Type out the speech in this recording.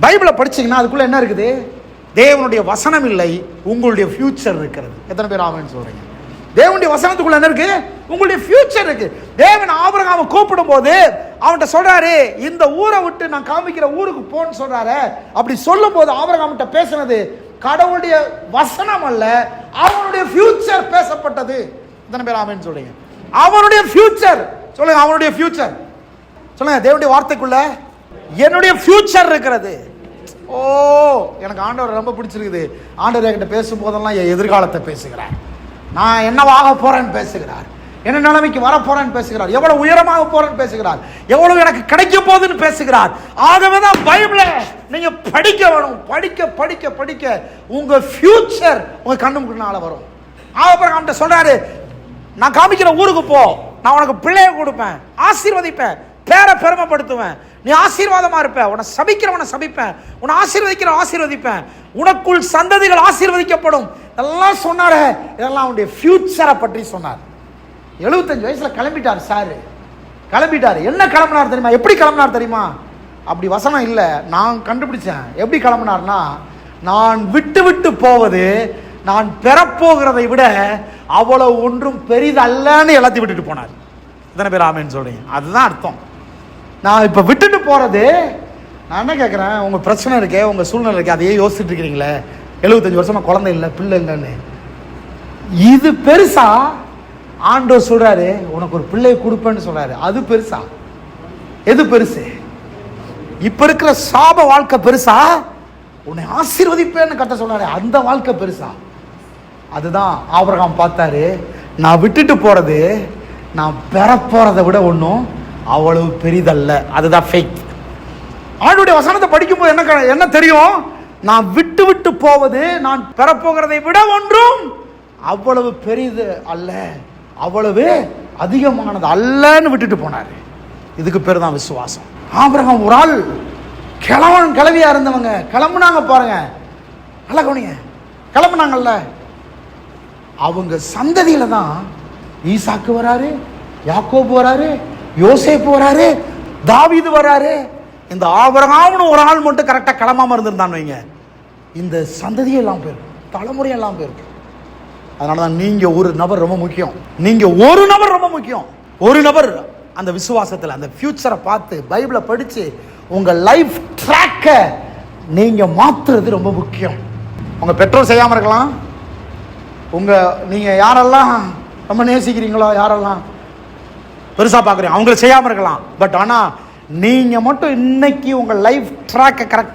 பைபிளை படிச்சீங்கன்னா அதுக்குள்ள என்ன இருக்குது? தேவனுடைய வசனம் இல்லை, உங்களுடைய ஃபியூச்சர் இருக்கிறது. எத்தனை பேர் ஆமென் சொல்றீங்க? தேவனுடைய வசனத்துக்குள்ள என்ன இருக்கு? உங்களுடைய ஃபியூச்சர் இருக்கு. தேவன் ஆபிரகாமை கூப்பிடும் போது அவன்கிட்ட சொல்றாரு, இந்த ஊரை விட்டு நான் காமிக்கிற ஊருக்கு போன்னு சொல்றாரு. அப்படி சொல்லும் போது ஆபிரகாம்கிட்ட பேசினது கடவுளுடைய வசனம் அல்ல, அவனுடைய ஃபியூச்சர் பேசப்பட்டது. எத்தனை பேர் ஆமென் சொல்றீங்க? அவனுடைய ஃபியூச்சர் சொல்லுங்க, அவனுடைய ஃபியூச்சர் சொல்லுங்க. தேவனுடைய வார்த்தைக்குள்ள என்னுடைய ஃபியூச்சர் இருக்கிறது. ஓ, எனக்கு ஆண்டவர் ரொம்ப பிடிச்சிருக்குது. ஆண்டவர் என்கிட்ட பேசும் போதெல்லாம் என் எதிர்காலத்தை பேசுகிறார். நான் என்னவாக போறேன்னு பேசுகிறார், என்ன நிலைமைக்கு வர போறேன்னு பேசுகிறார், எவ்வளவு உயரமாக போறேன்னு பேசுகிறார், எவ்வளவு எனக்கு கிடைக்க போகுதுன்னு பேசுகிறார். ஆகவே தான் பைபிளை நீங்க படிக்க வேணும். படிக்க படிக்க படிக்க உங்க ஃபியூச்சர் உங்க கண்ணு முன்னால வரும். ஆபிரகாம்கிட்ட சொல்றாரு, நான் காமிக்கிற ஊருக்கு போ, நான் உனக்கு பிள்ளைய கொடுப்பேன், ஆசீர்வதிப்பேன், பேரை பெருமைப்படுத்துவேன், நீ ஆசீர்வாதமா இருப்ப, உன்னை சபிக்கிறவனை சபிப்பேன், உன்னை ஆசீர்வதிக்கிற ஆசீர்வதிப்பேன், உனக்குள் சந்ததிகள் ஆசீர்வதிக்கப்படும். இதெல்லாம் சொன்னாரு. இதெல்லாம் அவனுடைய ஃபியூச்சரை பற்றி சொன்னார். 75 வயசுல கிளம்பிட்டார் சார். கிளம்பிட்டார். என்ன கிளம்பினார் தெரியுமா? எப்படி கிளம்பினார் தெரியுமா? அப்படி வசனம் இல்லை, நான் கண்டுபிடிச்சேன். எப்படி கிளம்பினார்னா, நான் விட்டு விட்டு போவது நான் பெறப்போகிறதை விட அவ்வளவு ஒன்றும் பெரிதல்லன்னு எல்லாத்தையும் விட்டுட்டு போனார். இத்தனை பேர் ஆமென் சொல்றீங்க? அதுதான் அர்த்தம். நான் இப்ப விட்டுட்டு போறது, நான் என்ன கேட்கிறேன், உங்க பிரச்சனை இருக்கே, உங்க சூழ்நிலை இருக்கே, அதையே யோசிச்சுட்டு இருக்கிறீங்களே, 75 வருஷமா குழந்தை இல்லை, பிள்ளை இல்லைன்னு. இது பெருசா? ஆண்டவர் சொல்றாரு, உனக்கு ஒரு பிள்ளையை கொடுப்பேன்னு சொல்றாரு. அது பெருசா? எது பெருசு? இப்ப இருக்கிற சாப வாழ்க்கை பெருசா? உன்னை ஆசீர்வதிப்பேன்னு கட்ட சொல்றாரு, அந்த வாழ்க்கை பெருசா? அதுதான் ஆபிரகாம் பார்த்தாரு. நான் விட்டுட்டு போறது நான் பெற போறதை விட ஒன்றும் அவ்வளவு பெரிதல்ல. அதுதான் ஃபெய்த். ஆண்டவருடைய வசனத்தை படிக்கும்போது என்ன தெரியும்? நான் விட்டு விட்டு போவது நான் பெறப்போகிறதை விட ஒன்றும் அவ்வளவு பெரிது அல்ல, அவ்வளவு அதிகமானது அல்லன்னு விட்டுட்டு போனாரு. இதுக்கு பேர் தான் விசுவாசம். ஆபிரகாம் ஒரு ஆள் கிளவியா இருந்தவங்க கிளம்புனாங்க பாருங்க. நல்லா கவனிங்க, கிளம்புனாங்கல்ல, அவங்க சந்ததியில தான் ஈசாக்கு வராரு, யாக்கோபு வராரு, யோசேப்பு வராரு, தாவீது வராரு. இந்த ஆபிரகாம்னு ஒரு ஆள் மட்டும் கரெக்டா கிளம்பாம இருந்திருந்தான்னு வைங்க, இந்த சந்ததியெல்லாம் போயிருக்கு, தலைமுறையெல்லாம் போயிருக்கு. அதனாலதான் நீங்க ஒரு நபர் ரொம்ப முக்கியம். நீங்க ஒரு நபர் ரொம்ப முக்கியம். ஒரு நபர் அந்த விசுவாசத்துல அந்த ஃபியூச்சரை பார்த்து பைபிளை படிச்சு உங்க லைஃப் ட்ராக்க நீங்க மாத்துறது ரொம்ப முக்கியம். உங்க பெற்றோர் செய்யாம இருக்கலாம், நீங்க யாரெல்லாம் ரொம்ப நேசிக்கிறீங்களோ, யாரெல்லாம் பெருசா பாக்குறீங்க, அவங்களை செய்யாம இருக்கலாம். பட் ஆனா நீங்க மட்டும் இன்னைக்கு உங்க லைஃப் ட்ராக்க கரெக்ட்